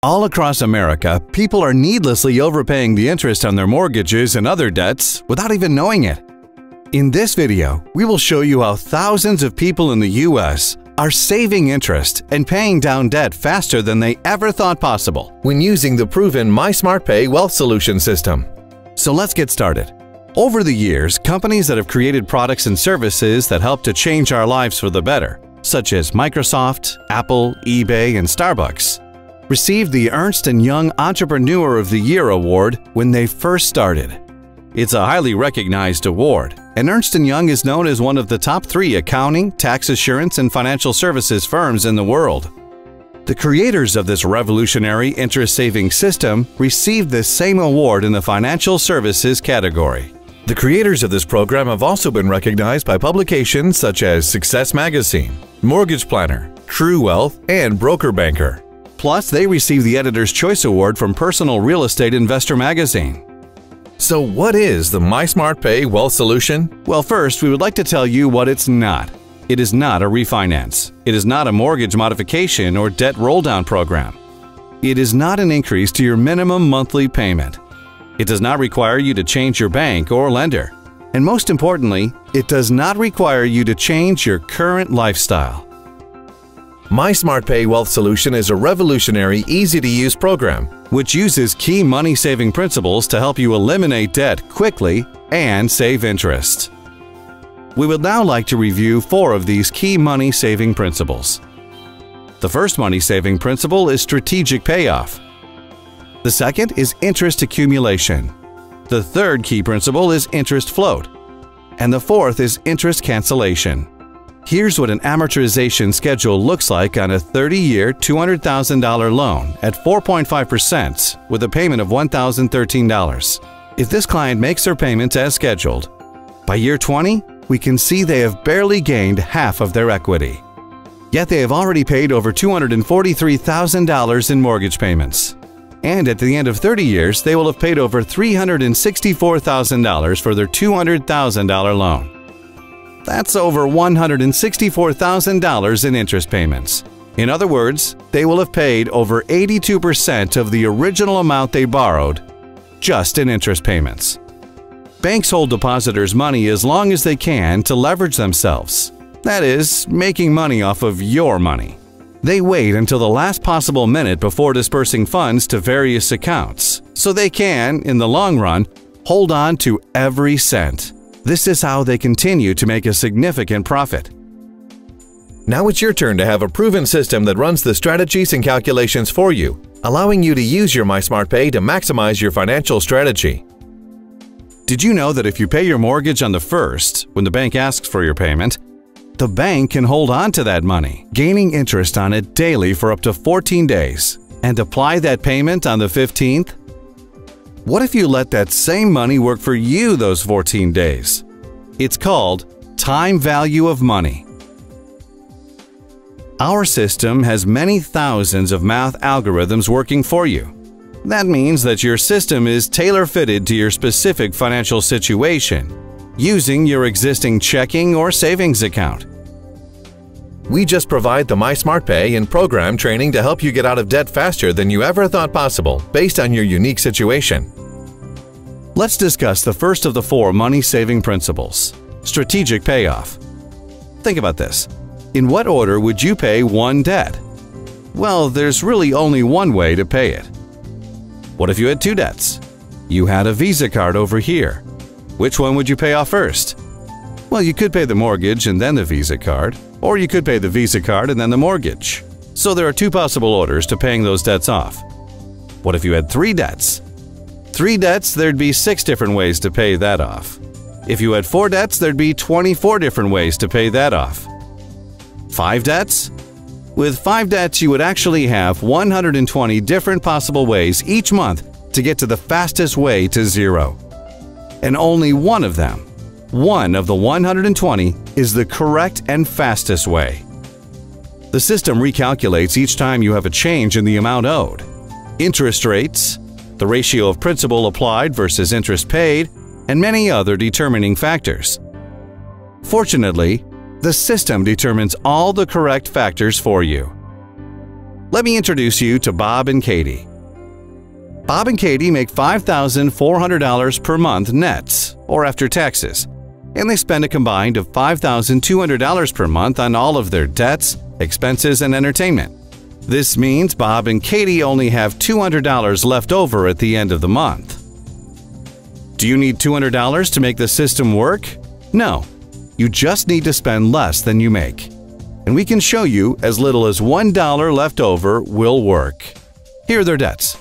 All across America, people are needlessly overpaying the interest on their mortgages and other debts without even knowing it. In this video, we will show you how thousands of people in the U.S. are saving interest and paying down debt faster than they ever thought possible when using the proven mySmartPay wealth solution system. So let's get started. Over the years, companies that have created products and services that help to change our lives for the better, such as Microsoft, Apple, eBay, and Starbucks, received the Ernst & Young Entrepreneur of the Year award when they first started. It's a highly recognized award, and Ernst & Young is known as one of the top 3 accounting, tax assurance, and financial services firms in the world. The creators of this revolutionary interest-saving system received this same award in the financial services category. The creators of this program have also been recognized by publications such as Success Magazine, Mortgage Planner, True Wealth, and Broker Banker. Plus, they received the Editor's Choice Award from Personal Real Estate Investor magazine. So what is the mySmartPay wealth solution? Well, first, we would like to tell you what it's not. It is not a refinance. It is not a mortgage modification or debt roll-down program. It is not an increase to your minimum monthly payment. It does not require you to change your bank or lender. And most importantly, it does not require you to change your current lifestyle. mySmartPay Wealth Solution is a revolutionary, easy-to-use program which uses key money-saving principles to help you eliminate debt quickly and save interest. We would now like to review 4 of these key money-saving principles. The first money-saving principle is strategic payoff. The second is interest accumulation. The third key principle is interest float. And the fourth is interest cancellation. Here's what an amortization schedule looks like on a 30-year, $200,000 loan at 4.5% with a payment of $1,013. If this client makes their payments as scheduled, by year 20, we can see they have barely gained half of their equity. Yet they have already paid over $243,000 in mortgage payments. And at the end of 30 years, they will have paid over $364,000 for their $200,000 loan. That's over $164,000 in interest payments. In other words, they will have paid over 82% of the original amount they borrowed just in interest payments. Banks hold depositors' money as long as they can to leverage themselves. That is, making money off of your money. They wait until the last possible minute before dispersing funds to various accounts, so they can, in the long run, hold on to every cent. This is how they continue to make a significant profit. Now it's your turn to have a proven system that runs the strategies and calculations for you, allowing you to use your mySmartPay to maximize your financial strategy. Did you know that if you pay your mortgage on the 1st, when the bank asks for your payment, the bank can hold on to that money, gaining interest on it daily for up to 14 days, and apply that payment on the 15th? What if you let that same money work for you those 14 days? It's called time value of money. Our system has many thousands of math algorithms working for you. That means that your system is tailor-fitted to your specific financial situation, using your existing checking or savings account. We just provide the mySmartPay and program training to help you get out of debt faster than you ever thought possible based on your unique situation. Let's discuss the first of the 4 money-saving principles, strategic payoff. Think about this. In what order would you pay one debt? Well, there's really only one way to pay it. What if you had 2 debts? You had a Visa card over here. Which one would you pay off first? Well, you could pay the mortgage and then the Visa card, or you could pay the Visa card and then the mortgage. So there are 2 possible orders to paying those debts off. What if you had 3 debts? 3 debts, there'd be 6 different ways to pay that off. If you had 4 debts, there'd be 24 different ways to pay that off. 5 debts? With 5 debts, you would actually have 120 different possible ways each month to get to the fastest way to zero. And only one of them, one of the 120, is the correct and fastest way. The system recalculates each time you have a change in the amount owed. Interest rates, the ratio of principal applied versus interest paid, and many other determining factors. Fortunately, the system determines all the correct factors for you. Let me introduce you to Bob and Katie. Bob and Katie make $5,400 per month net, or after taxes, and they spend a combined of $5,200 per month on all of their debts, expenses, and entertainment. This means Bob and Katie only have $200 left over at the end of the month. Do you need $200 to make the system work? No, you just need to spend less than you make. And we can show you as little as $1 left over will work. Here are their debts.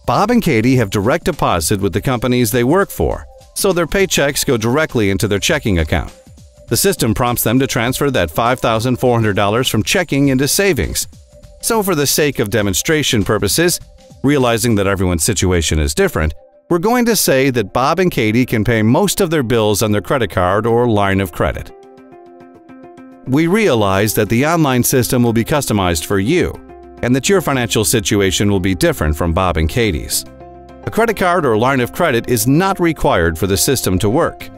Bob and Katie have direct deposit with the companies they work for, so their paychecks go directly into their checking account. The system prompts them to transfer that $5,400 from checking into savings. So for the sake of demonstration purposes, realizing that everyone's situation is different, we're going to say that Bob and Katie can pay most of their bills on their credit card or line of credit. We realize that the online system will be customized for you, and that your financial situation will be different from Bob and Katie's. A credit card or line of credit is not required for the system to work.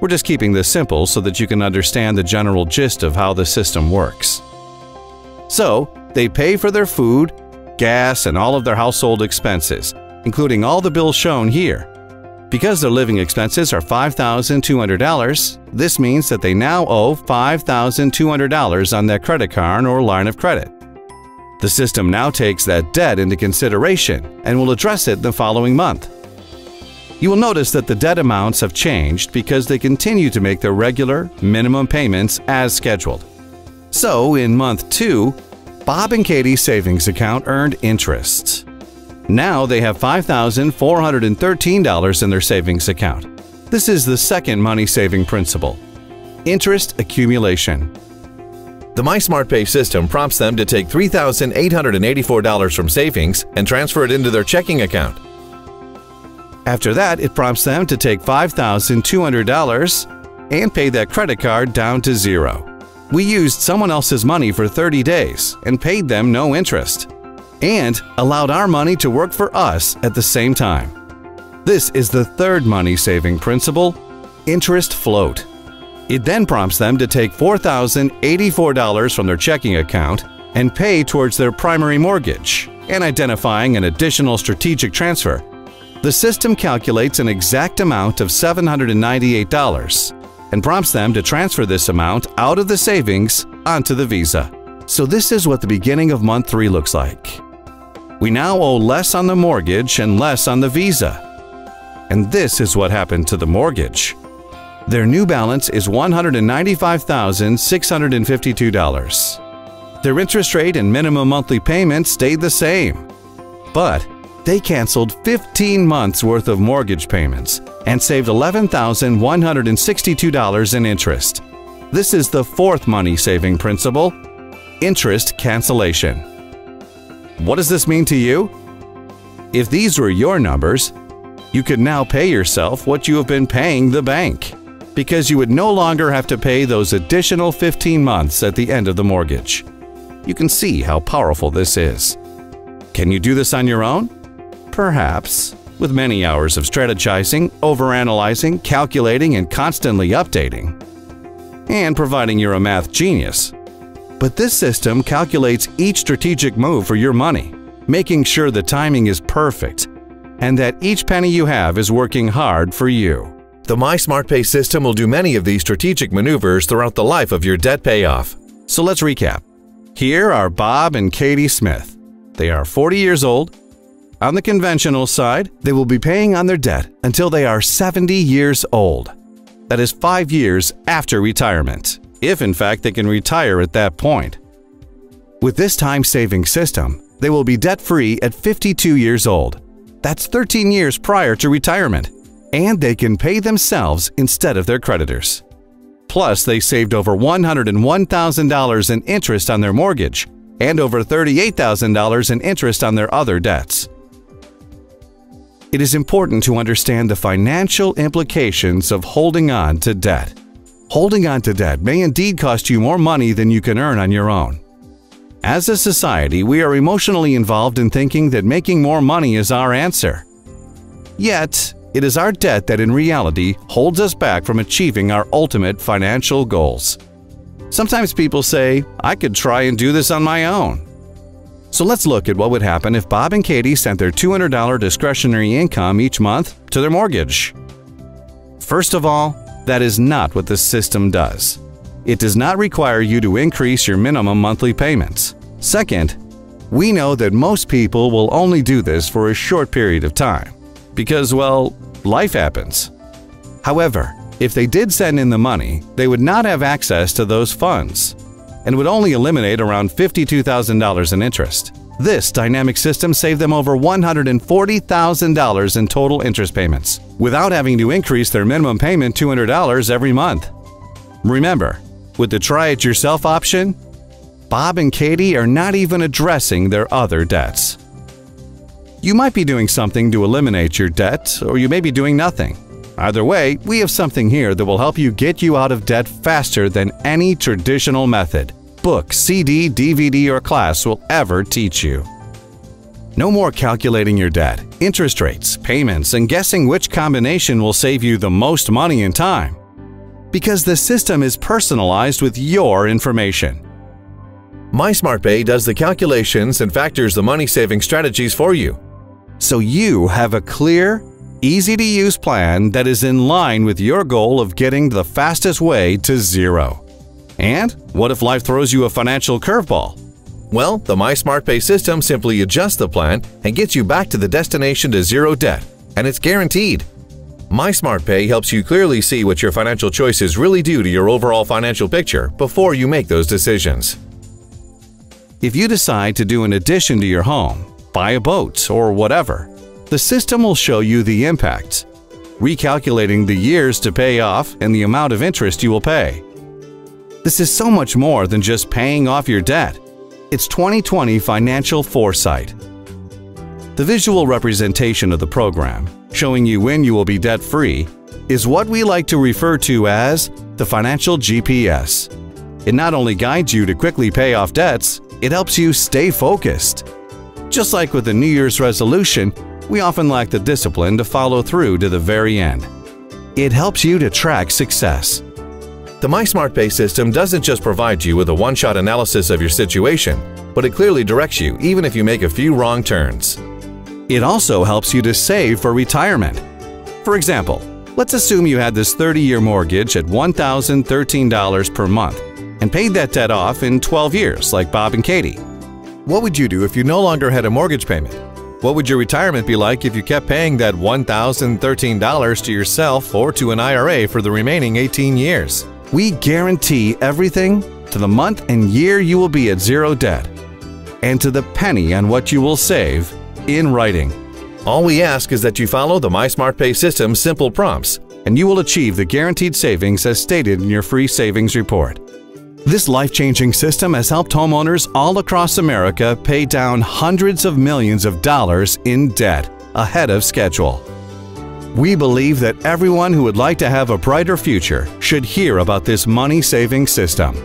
We're just keeping this simple so that you can understand the general gist of how the system works. So, they pay for their food, gas, and all of their household expenses, including all the bills shown here. Because their living expenses are $5,200, this means that they now owe $5,200 on their credit card or line of credit. The system now takes that debt into consideration and will address it the following month. You will notice that the debt amounts have changed because they continue to make their regular, minimum payments as scheduled. So, in month 2, Bob and Katie's savings account earned interest. Now they have $5,413 in their savings account. This is the second money-saving principle: interest accumulation. The mySmartPay system prompts them to take $3,884 from savings and transfer it into their checking account. After that, it prompts them to take $5,200 and pay that credit card down to zero. We used someone else's money for 30 days and paid them no interest, and allowed our money to work for us at the same time. This is the third money-saving principle: interest float. It then prompts them to take $4,084 from their checking account and pay towards their primary mortgage, and identifying an additional strategic transfer. The system calculates an exact amount of $798 and prompts them to transfer this amount out of the savings onto the Visa. So this is what the beginning of month 3 looks like. We now owe less on the mortgage and less on the Visa. And this is what happened to the mortgage. Their new balance is $195,652. Their interest rate and minimum monthly payment stayed the same. But they canceled 15 months worth of mortgage payments and saved $11,162 in interest. This is the fourth money-saving principle: interest cancellation. What does this mean to you? If these were your numbers, you could now pay yourself what you have been paying the bank, because you would no longer have to pay those additional 15 months at the end of the mortgage. You can see how powerful this is. Can you do this on your own? Perhaps, with many hours of strategizing, overanalyzing, calculating, and constantly updating. And providing you're a math genius. But this system calculates each strategic move for your money, making sure the timing is perfect and that each penny you have is working hard for you. The mySmartPay system will do many of these strategic maneuvers throughout the life of your debt payoff. So let's recap. Here are Bob and Katie Smith. They are 40 years old. On the conventional side, they will be paying on their debt until they are 70 years old. That is 5 years after retirement, if in fact they can retire at that point. With this time-saving system, they will be debt-free at 52 years old. That's 13 years prior to retirement. And they can pay themselves instead of their creditors. Plus, they saved over $101,000 in interest on their mortgage and over $38,000 in interest on their other debts. It is important to understand the financial implications of holding on to debt. Holding on to debt may indeed cost you more money than you can earn on your own. As a society, we are emotionally involved in thinking that making more money is our answer. Yet, it is our debt that in reality holds us back from achieving our ultimate financial goals. Sometimes people say, "I could try and do this on my own." So let's look at what would happen if Bob and Katie sent their $200 discretionary income each month to their mortgage. First of all, that is not what the system does. It does not require you to increase your minimum monthly payments. Second, we know that most people will only do this for a short period of time because, well, life happens. However, if they did send in the money, they would not have access to those funds and would only eliminate around $52,000 in interest. This dynamic system saved them over $140,000 in total interest payments without having to increase their minimum payment $200 every month. Remember, with the try it yourself option, Bob and Katie are not even addressing their other debts. You might be doing something to eliminate your debt, or you may be doing nothing. Either way, we have something here that will help you get you out of debt faster than any traditional method, book, CD, DVD, or class will ever teach you. No more calculating your debt, interest rates, payments, and guessing which combination will save you the most money and time. Because the system is personalized with your information. mySmartPay does the calculations and factors the money-saving strategies for you. So you have a clear, easy-to-use plan that is in line with your goal of getting the fastest way to zero. And what if life throws you a financial curveball? Well, the mySmartPay system simply adjusts the plan and gets you back to the destination to zero debt, and it's guaranteed. mySmartPay helps you clearly see what your financial choices really do to your overall financial picture before you make those decisions. If you decide to do an addition to your home, buy a boat, or whatever, the system will show you the impacts, recalculating the years to pay off and the amount of interest you will pay. This is so much more than just paying off your debt. It's 20/20 financial foresight. The visual representation of the program, showing you when you will be debt-free, is what we like to refer to as the financial GPS. It not only guides you to quickly pay off debts, it helps you stay focused. Just like with a New Year's resolution, we often lack the discipline to follow through to the very end. It helps you to track success. The mySmartPay system doesn't just provide you with a one-shot analysis of your situation, but it clearly directs you even if you make a few wrong turns. It also helps you to save for retirement. For example, let's assume you had this 30-year mortgage at $1,013 per month and paid that debt off in 12 years like Bob and Katie. What would you do if you no longer had a mortgage payment? What would your retirement be like if you kept paying that $1,013 to yourself or to an IRA for the remaining 18 years? We guarantee everything to the month and year you will be at zero debt, and to the penny on what you will save in writing. All we ask is that you follow the mySmartPay system's simple prompts, and you will achieve the guaranteed savings as stated in your free savings report. This life-changing system has helped homeowners all across America pay down hundreds of millions of dollars in debt ahead of schedule. We believe that everyone who would like to have a brighter future should hear about this money-saving system.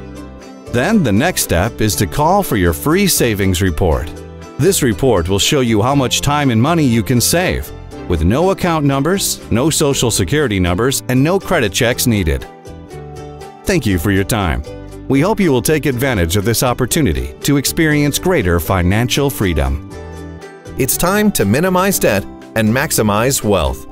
Then the next step is to call for your free savings report. This report will show you how much time and money you can save, with no account numbers, no social security numbers, and no credit checks needed. Thank you for your time. We hope you will take advantage of this opportunity to experience greater financial freedom. It's time to minimize debt and maximize wealth.